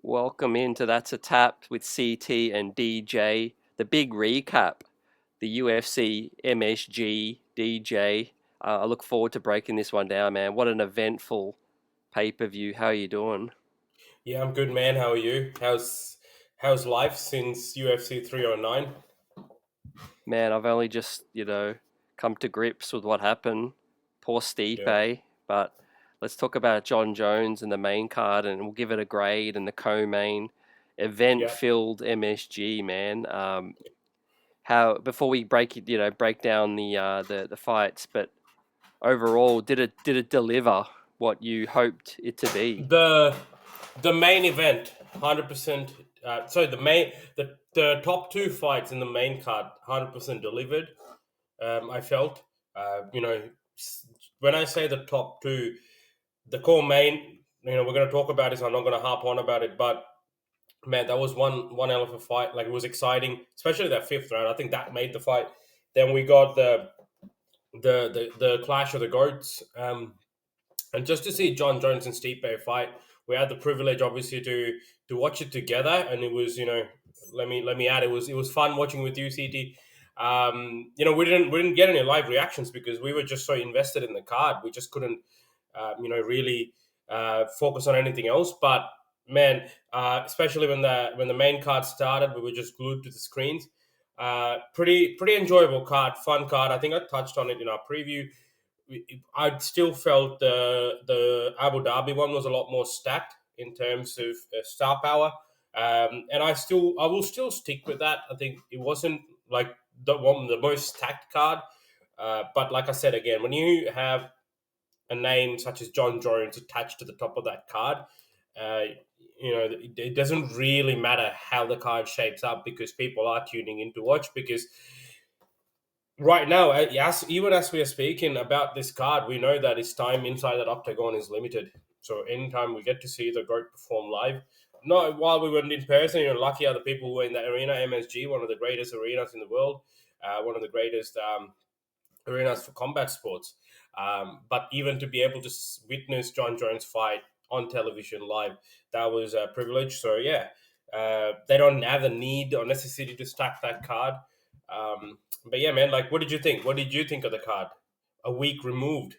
Welcome into That's a Tap with CT and DJ. The big recap, the UFC MSG DJ. I look forward to breaking this one down, man. What an eventful pay-per-view. How are you doing? Yeah, I'm good, man. How are you? How's life since UFC 309? Man, I've only just, come to grips with what happened. Poor Yeah, Stipe, but let's talk about Jon Jones and the main card, and we'll give it a grade and the co-main yeah. event-filled MSG, man. How before we break down the fights, but overall, did it deliver what you hoped it to be? The the main event, 100%. So the top two fights in the main card, 100% delivered. I felt, you know, when I say the top two, the core main, we're going to talk about it. So I'm not going to harp on about it, but man, that was one hell of a fight. Like, it was exciting, especially that fifth round. I think that made the fight. Then we got the clash of the goats, and just to see Jon Jones and Stipe fight, we had the privilege, obviously, to watch it together, and it was, let me add, it was fun watching with you, CT. We didn't get any live reactions because we were just so invested in the card. We just couldn't, really focus on anything else. But man, especially when the main card started, we were just glued to the screens. Pretty enjoyable card, fun card. I think I touched on it in our preview. I still felt the Abu Dhabi one was a lot more stacked in terms of star power, and I will still stick with that. I think it wasn't like the most stacked card, but like I said again, when you have a name such as Jon Jones attached to the top of that card, uh, it doesn't really matter how the card shapes up because people are tuning in to watch because right now, yes, even as we are speaking about this card, we know that his time inside that octagon is limited. So anytime we get to see the GOAT perform live, not while we weren't in person, lucky are the people who were in that arena, MSG, one of the greatest arenas in the world, one of the greatest arenas for combat sports. But even to be able to witness Jon Jones fight on television live, that was a privilege. So yeah, they don't have the need or necessity to stack that card. But yeah, man, like, what did you think? What did you think of the card? A week removed.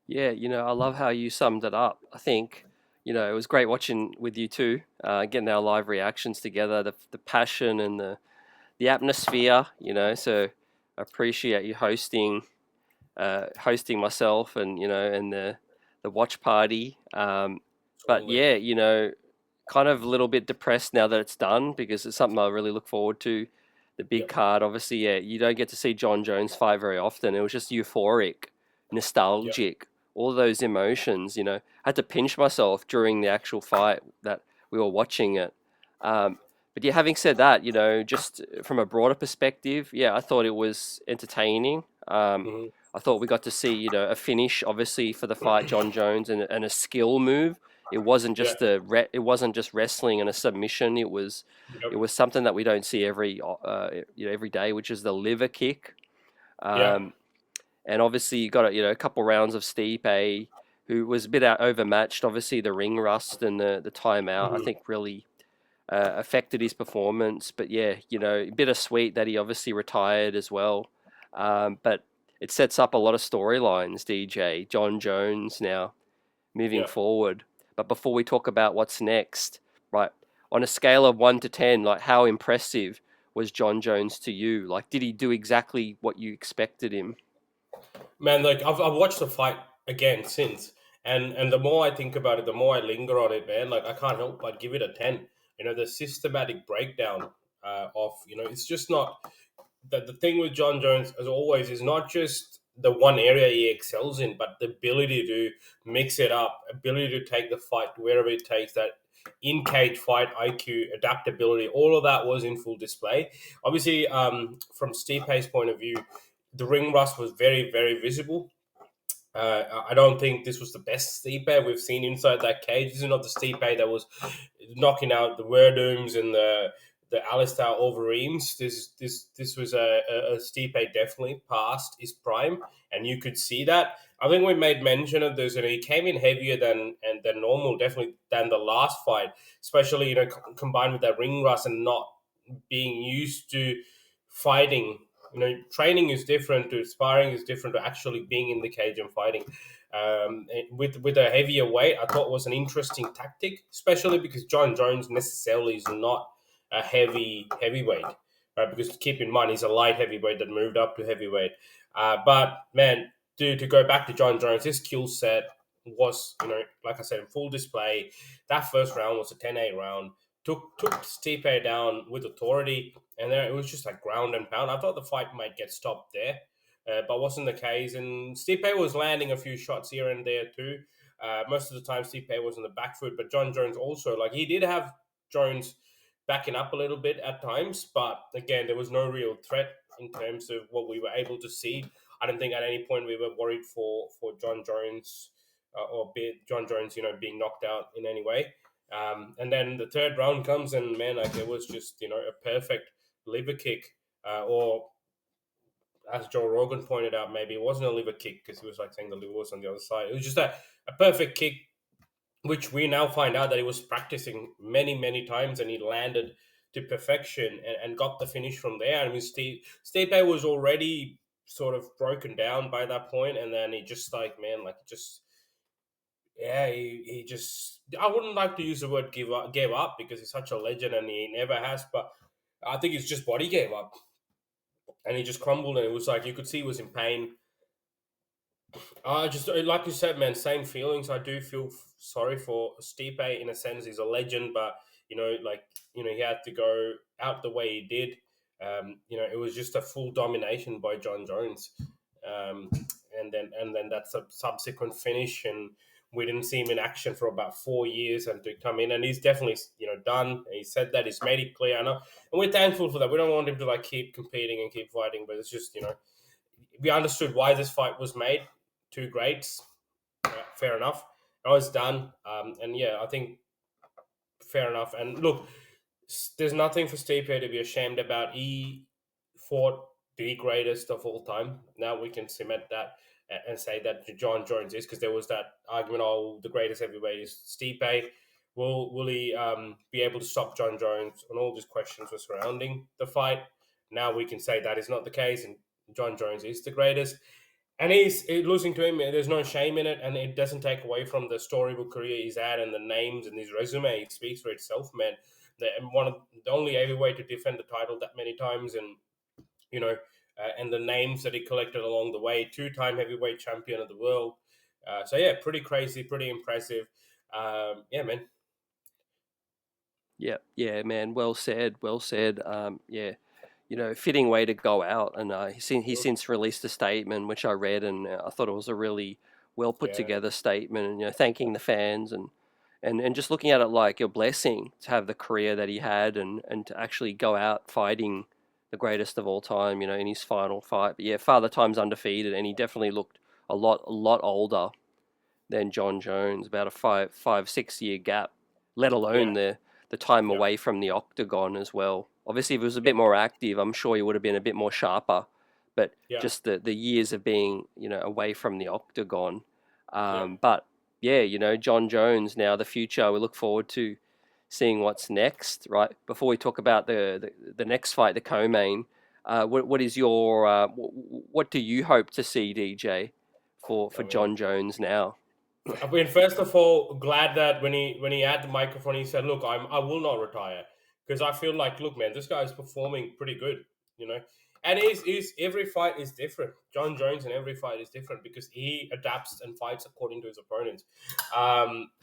Yeah, I love how you summed it up. I think, it was great watching with you too, getting our live reactions together, the passion and the atmosphere, So I appreciate you hosting myself and and the watch party. But Totally. yeah, kind of a little bit depressed now that it's done because it's something I really look forward to. The big Yep. card, obviously, yeah, you don't get to see Jon Jones fight very often. It was just euphoric, Yep. nostalgic, all those emotions. I had to pinch myself during the actual fight that we were watching it. Um, but yeah, having said that, just from a broader perspective, yeah, I thought it was entertaining. Hmm. I thought we got to see, a finish, obviously, for the fight, Jon Jones, and a skill move. It wasn't Yeah. just it wasn't just wrestling and a submission. It Yep. was something that we don't see every day, which is the liver kick. Yeah. Um, and obviously you got a couple rounds of Stipe, who was a bit overmatched. Obviously the ring rust and the timeout, I Hmm. think really affected his performance. But yeah, bittersweet that he obviously retired as well. But it sets up a lot of storylines, DJ, Jon Jones now moving Yeah. forward. But before we talk about what's next, right, on a scale of 1 to 10, like how impressive was Jon Jones to you? Like, did he do exactly what you expected him? Man, like, I've watched the fight again since, and the more I think about it, the more I linger on it, man. Like, I can't help but give it a 10. The systematic breakdown of, it's just not the thing with Jon Jones, as always, is not just the one area he excels in, but the ability to mix it up, ability to take the fight wherever it takes, that in cage fight IQ, adaptability, all of that was in full display. Obviously, from Stipe's point of view, the ring rust was very, very visible. I don't think this was the best Stipe we've seen inside that cage. This is not the Stipe that was knocking out the Werdums and the Alistair Overeems. This was a Stipe definitely past his prime, and you could see that. I think we made mention of this, and he came in heavier than normal, definitely than the last fight, especially combined with that ring rust and not being used to fighting. Training is different to sparring is different to actually being in the cage and fighting. With a heavier weight, I thought was an interesting tactic, especially because Jon Jones necessarily is not a heavyweight, right? Because keep in mind he's a light heavyweight that moved up to heavyweight. But man, to go back to Jon Jones, his skill set was, like I said, in full display. That first round was a 10-8 round. Took Stipe down with authority, and then it was just like ground and pound. I thought the fight might get stopped there, but wasn't the case. And Stipe was landing a few shots here and there too. Most of the time, Stipe was on the back foot, but Jon Jones also, like, he did have Jones backing up a little bit at times, but again, there was no real threat in terms of what we were able to see. I don't think at any point we were worried for Jon Jones Jon Jones, being knocked out in any way. And then the third round comes, and man, like, it was just a perfect liver kick, or as Joe Rogan pointed out, maybe it wasn't a liver kick because he was like saying the liver was on the other side. It was just a perfect kick, which we now find out that he was practicing many, many times, and he landed to perfection and got the finish from there. I mean, Stipe was already sort of broken down by that point, and then he just like, man, like, just, yeah, he just, I wouldn't like to use the word gave up because he's such a legend and he never has, but I think his just body gave up and he just crumbled, and it was like you could see he was in pain. Just like you said, man, same feelings. I do feel sorry for Stipe in a sense. He's a legend, but he had to go out the way he did. It was just a full domination by Jon Jones, um, and then that's a subsequent finish, and we didn't see him in action for about 4 years, and to come in, and he's definitely done. He said that, he's made it clear, I know, and we're thankful for that. We don't want him to like keep competing and keep fighting, but it's just we understood why this fight was made. Two greats, fair enough. Now it's done, and yeah, I think fair enough. And look, there's nothing for Stipe to be ashamed about. He fought the greatest of all time. Now we can cement that and say that Jon Jones is, because there was that argument, oh, the greatest heavyweight is Stipe. Will he be able to stop Jon Jones? And all these questions were surrounding the fight. Now we can say that is not the case, and Jon Jones is the greatest. And he's losing to him. There's no shame in it, and it doesn't take away from the storybook career he's had and the names and his resume. It speaks for itself, man. One of the only heavyweight to defend the title that many times, and and the names that he collected along the way. Two-time heavyweight champion of the world. So yeah, pretty crazy, pretty impressive. Yeah, man. Yeah, man. Well said. Well said. Yeah, fitting way to go out. And he since released a statement, which I read, and I thought it was a really well put Yeah, together statement, and thanking the fans and just looking at it like a blessing to have the career that he had, and to actually go out fighting the greatest of all time, in his final fight. But yeah, Father Time's undefeated, and he definitely looked a lot older than Jon Jones, about a 5-6 year gap, let yeah, alone the time yeah, away from the octagon as well. Obviously, if he was a bit more active, I'm sure he would have been a bit more sharper. But yeah, just the years of being away from the octagon. yeah. But yeah, Jon Jones now, the future. We look forward to seeing what's next. Right before we talk about the next fight, the co-main. What is your what do you hope to see, DJ, for I mean, Jon Jones now? I mean, first of all, glad that when he had the microphone, he said, "Look, I will not retire," because I feel like, look, man, this guy is performing pretty good, you know. And is every fight is different. Jon Jones in every fight is different because he adapts and fights according to his opponents.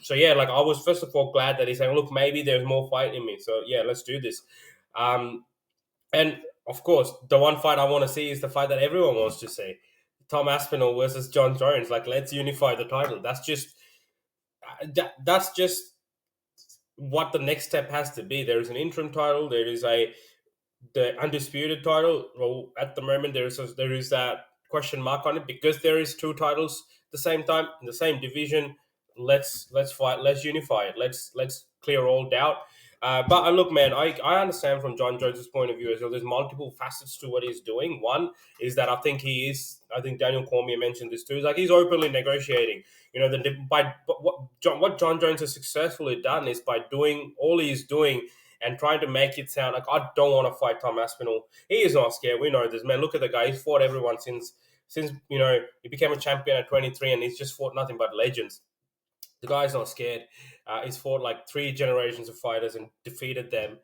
So yeah, like, I was first of all glad that he's saying, "Look, maybe there's more fight in me." So yeah, let's do this. Um, and of course, the one fight I want to see is the fight that everyone wants to see. Tom Aspinall versus Jon Jones. Like, let's unify the title. That's just what the next step has to be. There is an interim title. There is the undisputed title. Well, at the moment, there is that question mark on it because there is two titles at the same time in the same division. Let's fight. Let's unify it. Let's clear all doubt. But look, man, I understand from John Jones' point of view as well. There's multiple facets to what he's doing. One is that I think Daniel Cormier mentioned this too. Is like he's openly negotiating. You know, what John Jones has successfully done is by doing all he's doing and trying to make it sound like I don't want to fight Tom Aspinall. He is not scared. We know this, man. Look at the guy. He's fought everyone since he became a champion at 23, and he's just fought nothing but legends. The guy's not scared. He's fought like three generations of fighters and defeated them.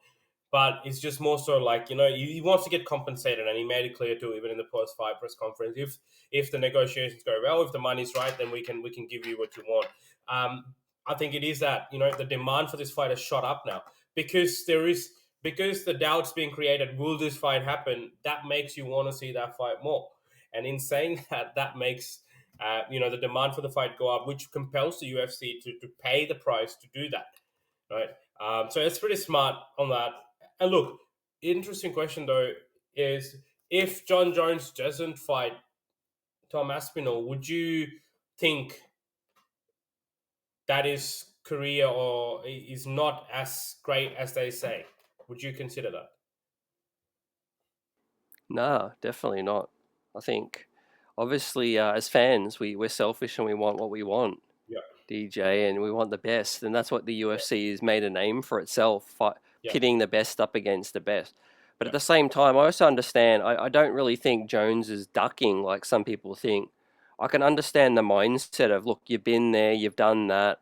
But it's just more so like he wants to get compensated, and he made it clear too, even in the post-fight press conference. If the negotiations go well, if the money's right, then we can give you what you want. I think it is that the demand for this fight has shot up now because because the doubts being created. Will this fight happen? That makes you want to see that fight more. And in saying that, that makes the demand for the fight go up, which compels the UFC to pay the price to do that, right? So it's pretty smart on that. And look, interesting question though is if Jon Jones doesn't fight Tom Aspinall, would you think that his career or is not as great as they say? Would you consider that? No, definitely not. I think, obviously, as fans, we're selfish and we want what we want, Yeah, DJ, and we want the best. And that's what the UFC has made a name for itself, yeah, pitting the best up against the best. But at yeah, the same time, I also understand, I don't really think Jones is ducking like some people think. I can understand the mindset of, look, you've been there, you've done that.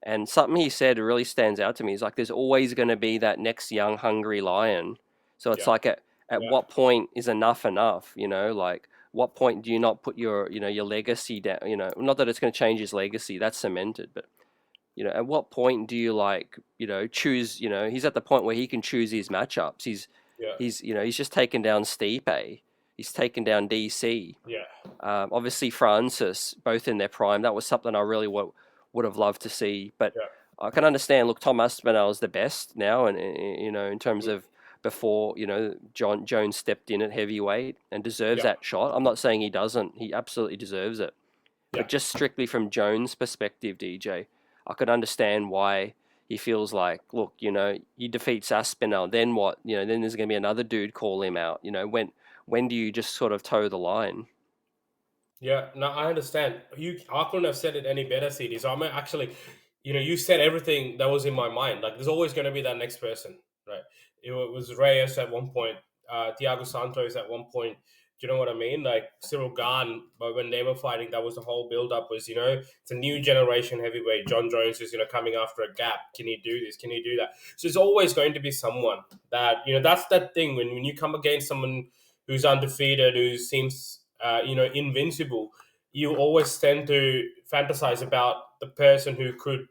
And something he said really stands out to me. He's like, there's always going to be that next young, hungry lion. So it's yeah, like, at yeah, what point is enough enough? Like, what point do you not put your legacy down? Not that it's going to change his legacy, that's cemented, but at what point do you like, choose? He's at the point where he can choose his matchups. yeah, He's just taken down Stipe. He's taken down DC. yeah, Obviously, Francis, both in their prime. That was something I really would have loved to see. But yeah. I can understand. Look, Tom Aspinall is the best now, and in terms Mm, of before, Jon Jones stepped in at heavyweight and deserves yeah, that shot. I'm not saying he doesn't. He absolutely deserves it. yeah. But just strictly from Jones' perspective, DJ, I could understand why he feels like, look, he defeats Aspinall, then what? Then there's going to be another dude call him out. When do you just sort of toe the line? Yeah, no, I understand. I couldn't have said it any better, CD. So I'm actually, you said everything that was in my mind. Like, there's always going to be that next person, right? It was Reyes at one point, Thiago Santos at one point. Do you know what I mean? Like Cyril Gahn, but when they were fighting, that was the whole build-up. Was it's a new generation heavyweight. Jon Jones is coming after a gap. Can he do this? Can he do that? So there's always going to be someone that That's that thing when you come against someone who's undefeated, who seems invincible, you always tend to fantasize about the person who could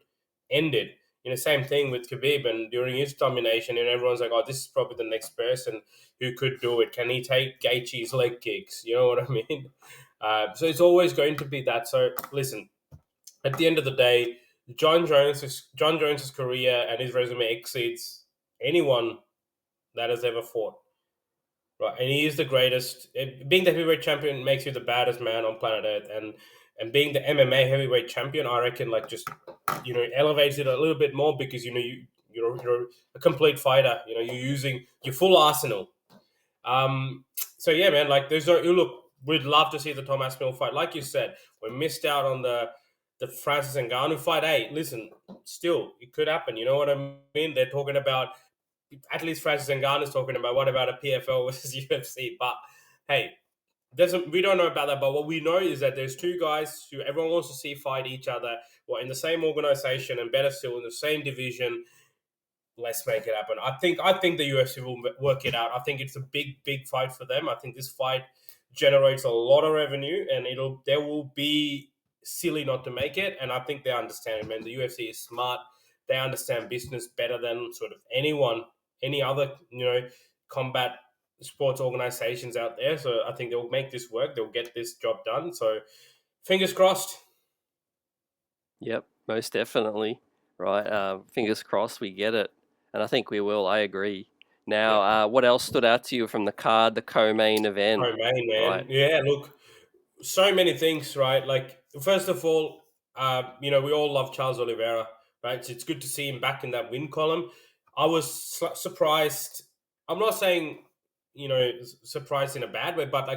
end it. Same thing with Khabib, and during his domination, and everyone's like, "Oh, this is probably the next person who could do it. Can he take Gaethje's leg kicks?" You know what I mean? So it's always going to be that. So listen, at the end of the day, Jon Jones's career and his resume exceeds anyone that has ever fought. Right, and he is the greatest. Being the heavyweight champion makes you the baddest man on planet Earth, and being the MMA heavyweight champion, I reckon, like just elevates it a little bit more because you're a complete fighter. You're using your full arsenal. So yeah, man, like there's no look. We'd love to see the Tom Aspinall fight. Like you said, we missed out on the Francis Ngannou fight. Hey, listen, still it could happen. You know what I mean? They're talking about at least Francis Ngannou is talking about what about a PFL versus UFC. But hey, we don't know about that. But what we know is that there's two guys who everyone wants to see fight each other, in the same organization and better still in the same division. Let's make it happen. I think the UFC will work it out. I think it's a big fight for them. I think this fight generates a lot of revenue, and there will be silly not to make it. And I think they understand it, man. The UFC is smart. They understand business better than sort of any other combat sports organizations out there. So I think they'll make this work. They'll get this job done. So fingers crossed. Yep, most definitely. Right. Fingers crossed we get it. And I think we will. I agree. Yeah. Now, what else stood out to you from the card, the co-main event? Oh man, Right. man. Yeah, look, so many things, right? Like, first of all, we all love Charles Oliveira, right? So it's good to see him back in that win column. I was surprised. I'm not saying, surprised in a bad way, but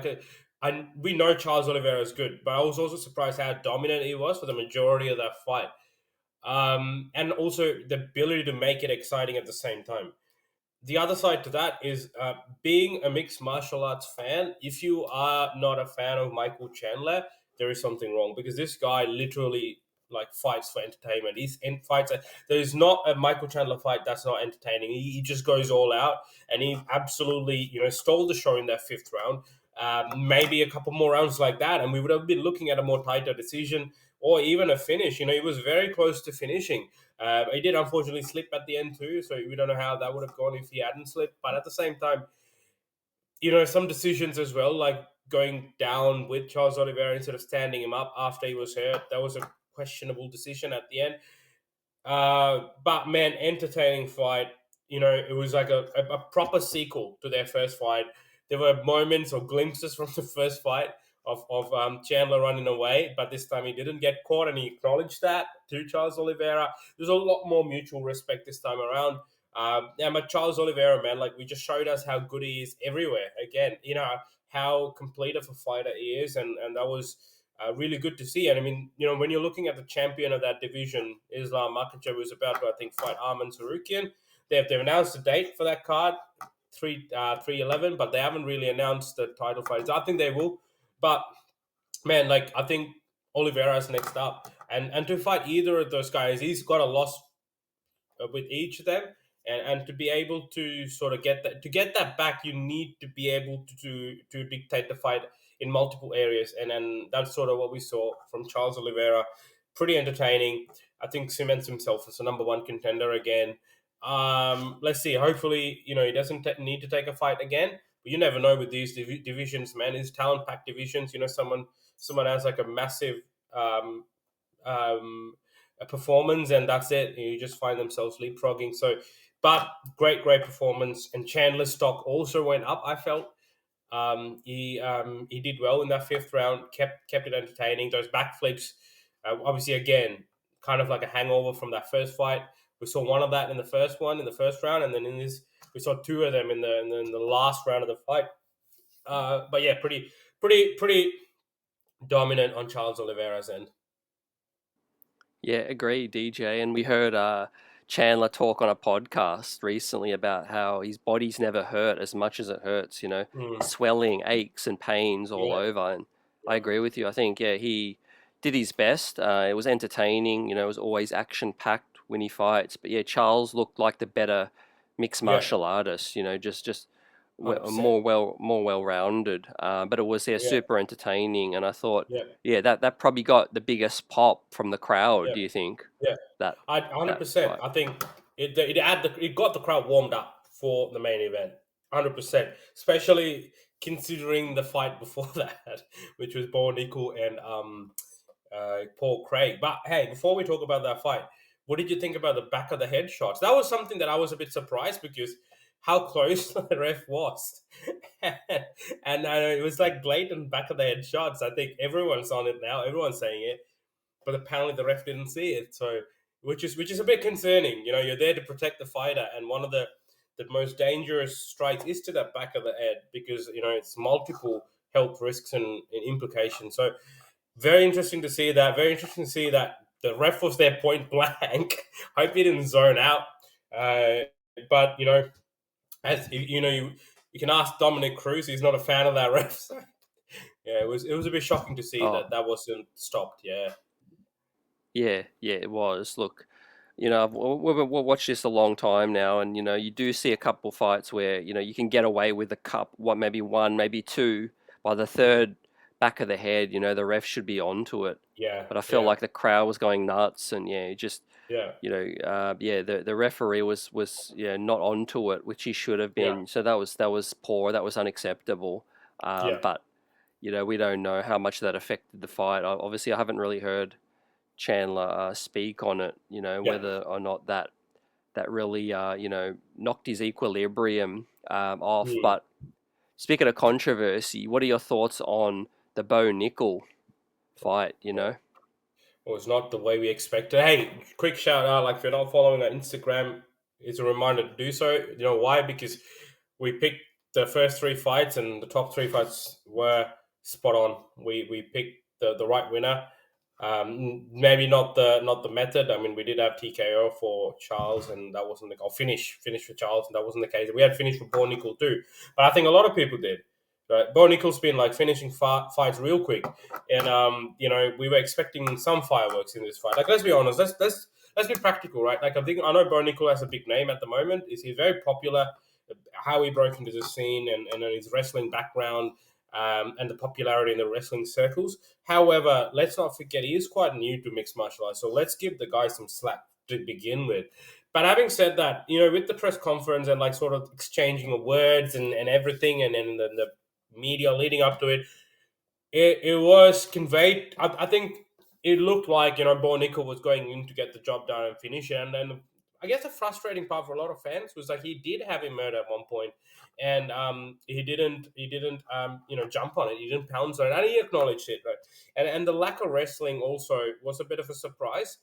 we know Charles Oliveira is good, but I was also surprised how dominant he was for the majority of that fight, and also the ability to make it exciting at the same time. The other side to that is being a mixed martial arts fan. If you are not a fan of Michael Chandler, there is something wrong, because this guy literally like fights for entertainment. He's in fights. There is not a Michael Chandler fight that's not entertaining. He just goes all out, and he absolutely stole the show in that fifth round. Maybe a couple more rounds like that, and we would have been looking at a more tighter decision or even a finish. He was very close to finishing. He did unfortunately slip at the end too, so we don't know how that would have gone if he hadn't slipped. But at the same time, some decisions as well, like going down with Charles Oliveira instead of standing him up after he was hurt, that was a questionable decision at the end. But man, entertaining fight. It was like a proper sequel to their first fight. There were moments or glimpses from the first fight of Chandler running away, but this time he didn't get caught, and he acknowledged that to Charles Oliveira. There's a lot more mutual respect this time around. Yeah, but Charles Oliveira, man, like we just showed us how good he is everywhere. Again, how complete of a fighter he is, and that was really good to see. And I mean, when you're looking at the champion of that division, Islam Makhachev, who's about to, I think, fight Arman Sarukian. They've announced a date for that card, 3/11, but they haven't really announced the title fights. I think they will, but man, like I think Oliveira's next up, and to fight either of those guys, he's got a loss with each of them, and to be able to sort of get that back, you need to be able to dictate the fight in multiple areas, and that's sort of what we saw from Charles Oliveira. Pretty entertaining. I think cements himself as a number one contender again. Let's see. Hopefully, he doesn't need to take a fight again. But you never know with these divisions, man. These talent packed divisions. Someone has like a massive um, a performance, and that's it. You just find themselves leapfrogging. So, but great performance. And Chandler's stock also went up. I felt he did well in that fifth round. Kept it entertaining. Those backflips, obviously, again, kind of like a hangover from that first fight. We saw one of that in the first round, and then in this, we saw two of them in the last round of the fight. But yeah, pretty dominant on Charles Oliveira's end. Yeah, agree, DJ. And we heard Chandler talk on a podcast recently about how his body's never hurt as much as it hurts, Mm, swelling, aches, and pains all yeah, over. And I yeah, agree with you. I think, yeah, he did his best. It was entertaining, it was always action packed when he fights. But yeah, Charles looked like the better mixed yeah, martial artist, just 100%. more well rounded. But it was, yeah, Yeah, super entertaining. And I thought, yeah, yeah, that probably got the biggest pop from the crowd. yeah, Do you think yeah. that I that 100%. fight? I think it got the crowd warmed up for the main event. 100%, especially considering the fight before that, which was Bo Nickel and Paul Craig. But hey, before we talk about that fight, what did you think about the back of the head shots? That was something that I was a bit surprised, because how close the ref was, and it was like blatant back of the head shots. I think everyone's on it now. Everyone's saying it, but apparently the ref didn't see it. So, which is a bit concerning. You're there to protect the fighter, and one of the most dangerous strikes is to that back of the head, because it's multiple health risks and implications. So, very interesting to see that. Very interesting to see that the ref was there point blank. Hope he didn't zone out. Uh, but as you can ask Dominic Cruz. He's not a fan of that ref. So, yeah, it was a bit shocking to see Oh, that wasn't stopped. Yeah. yeah, it was. Look, we've watched this a long time now, and you do see a couple fights where you can get away with a cup, what maybe one, maybe two. By the third back of the head, the ref should be onto it. Yeah, But I felt yeah, like the crowd was going nuts, and yeah, just yeah, yeah, the referee was yeah not onto it, which he should have yeah, been. So that was poor. That was unacceptable. yeah, But we don't know how much that affected the fight. Obviously, I haven't really heard Chandler speak on it. yeah. Whether or not that really knocked his equilibrium off. Mm, But speaking of controversy, what are your thoughts on the Bo Nickel fight? yeah. Well, it's not the way we expected. Hey, quick shout out! Like, if you're not following our Instagram, it's a reminder to do so. You know why? Because we picked the first three fights, and the top three fights were spot on. We picked the right winner. Maybe not the method. I mean, we did have TKO for Charles, and that wasn't the finish for Charles, and that wasn't the case. We had finish for Bo Nickel too, but I think a lot of people did. Right, Bo Nickel's been like finishing fights real quick, and you know, we were expecting some fireworks in this fight. Like, let's be honest, let's be practical, right? Like, I know Bo Nickel has a big name at the moment. He's very popular. How he broke into the scene and his wrestling background, and the popularity in the wrestling circles. However, let's not forget he is quite new to mixed martial arts, so let's give the guy some slack to begin with. But having said that, you know, with the press conference and like sort of exchanging of words and everything, and then the media leading up to it, it was conveyed. I think it looked like, you know, Bo Nickel was going in to get the job done and finish it. And then I guess the frustrating part for a lot of fans was like he did have him murdered at one point, and he didn't you know, jump on it. He didn't pounce on it, and he acknowledged it, right? And the lack of wrestling also was a bit of a surprise,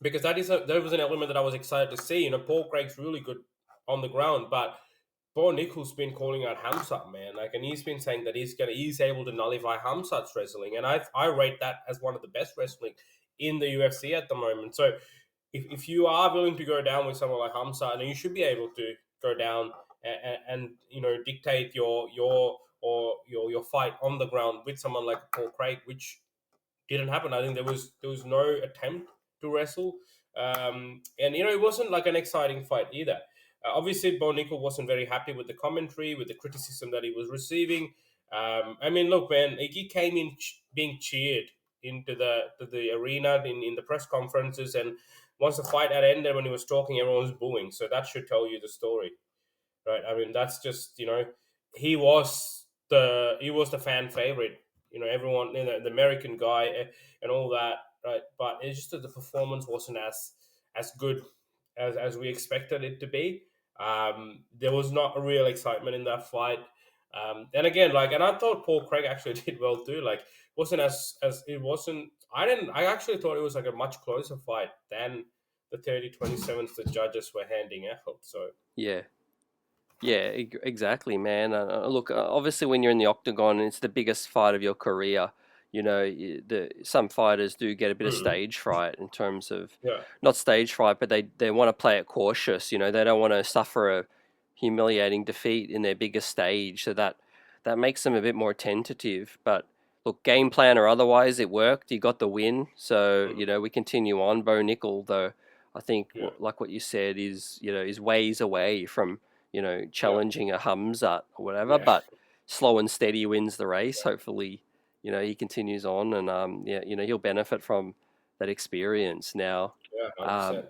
because that was an element that I was excited to see. You know, Paul Craig's really good on the ground, but Bo Nickel's been calling out Hamzat, man. Like, and he's been saying that he's able to nullify Hamzat's wrestling, and I rate that as one of the best wrestling in the UFC at the moment. So, if you are willing to go down with someone like Hamzat, then you should be able to go down and you know, dictate your fight on the ground with someone like Paul Craig, which didn't happen. I think there was no attempt to wrestle, and you know, it wasn't like an exciting fight either. Obviously, Bo Nickel wasn't very happy with the commentary, with the criticism that he was receiving. I mean, look, man, he came in being cheered into the arena in the press conferences, and once the fight had ended, when he was talking, everyone was booing. So that should tell you the story, right? I mean, that's just, you know, he was the fan favorite. You know, everyone, you know, the American guy, and all that, right? But it's just that the performance wasn't as good as we expected it to be. There was not a real excitement in that fight. And again, like, and I thought Paul Craig actually did well too. Like, wasn't as it wasn't. I actually thought it was like a much closer fight than the 30-27s the judges were handing out. So Yeah. Yeah, exactly, man. Look, obviously, when you're in the octagon and it's the biggest fight of your career, you know, some fighters do get a bit of mm, stage fright in terms of, yeah, not stage fright, but they want to play it cautious. You know, they don't want to suffer a humiliating defeat in their biggest stage, so that makes them a bit more tentative. But look, game plan or otherwise, it worked. You got the win, so mm, you know we continue on. Bo Nickel, though, I think, yeah, like what you said, is ways away from yeah, challenging a Hamzat or whatever, yeah, but slow and steady wins the race. Hopefully, he continues on, and yeah, he'll benefit from that experience now. yeah, Um, 100%.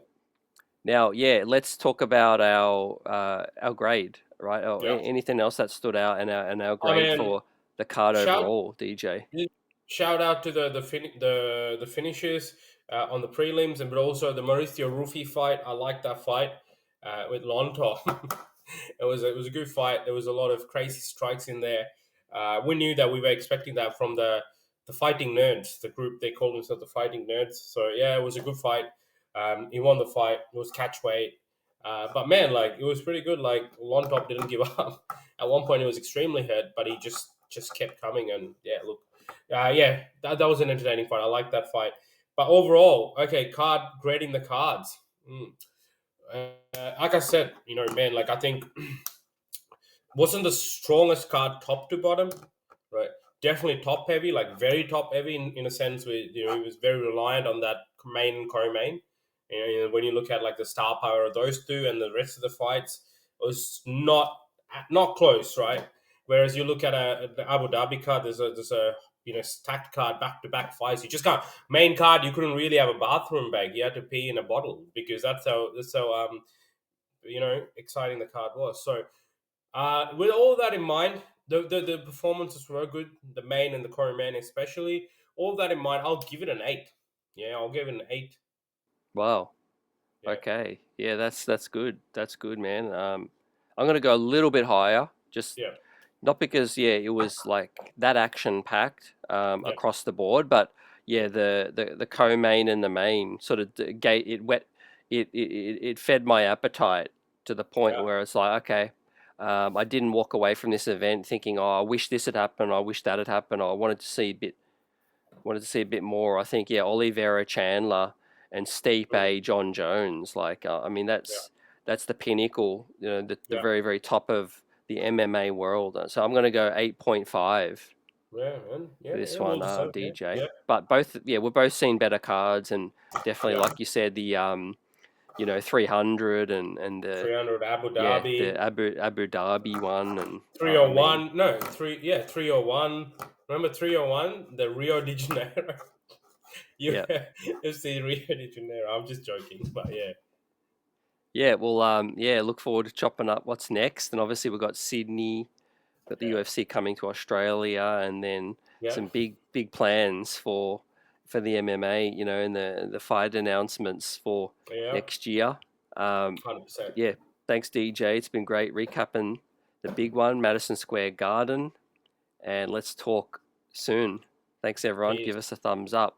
Now, yeah, let's talk about our grade, right? Or Yeah, anything else that stood out, and our I grade mean, for the card shout overall, DJ. shout out to the finishes on the prelims, and but also the Mauricio Rufy fight. I like that fight with Lonto. It was a good fight. There was a lot of crazy strikes in there. We knew that we were expecting that from the Fighting Nerds, the group they called themselves the Fighting Nerds. So yeah, it was a good fight. He won the fight. It was catch weight. But man, like, it was pretty good. Like, Lontop didn't give up. At one point, he was extremely hurt, but he just kept coming. And yeah, look, yeah, that was an entertaining fight. I like that fight. But overall, okay, grading the cards. Mm. Like I said, you know, man, like, I think wasn't the strongest card top to bottom, right? Definitely top heavy, like very top heavy in a sense where, you know, he was very reliant on that main and co-main. You know, when you look at like the star power of those two and the rest of the fights, it was not close, right? Whereas you look at the Abu Dhabi card, there's a you know, stacked card, back to back fights. You just can't, main card. You couldn't really have a bathroom bag. You had to pee in a bottle, because that's how you know, exciting the card was. So with all that in mind, the performances were good, the main and the core main especially. All that in mind, I'll give it an 8. Yeah, I'll give it an 8. Wow. Yeah, Okay. Yeah, that's good. That's good, man. I'm gonna go a little bit higher, just yeah, not because, yeah, it was like that action packed yeah, across the board, but yeah, yeah, the co-main and the main sort of gate it wet. it fed my appetite to the point Yeah. where it's like, okay, I didn't walk away from this event thinking, oh, I wish this had happened, I wish that had happened, I wanted to see a bit more. I think, yeah, Oliveira, Chandler, and Mm. Stipe, Jon Jones. Like, I mean, Yeah. that's the pinnacle, the Yeah. very, very top of the MMA world. So I'm going to go 8.5 Yeah, man. for Yeah, this yeah, well one, deserved. Yeah, DJ. yeah, But both, yeah, we're both seen better cards, and definitely, yeah. like you said, the 300 and the 300 Abu yeah the Dhabi, Abu Dhabi one, and I mean, 301. No, 301. Remember 301, the Rio de Janeiro. You yeah, it's the Rio de Janeiro. I'm just joking, but yeah, yeah. Well, yeah. Look forward to chopping up what's next, and obviously we've got Sydney, got the yeah, UFC coming to Australia, and then yeah, some big plans for the MMA, and the fight announcements for yeah. next year. Um, 100%. but yeah, thanks DJ. It's been great recapping the big one, Madison Square Garden, and let's talk soon. Thanks everyone. Give Peace. us a thumbs up.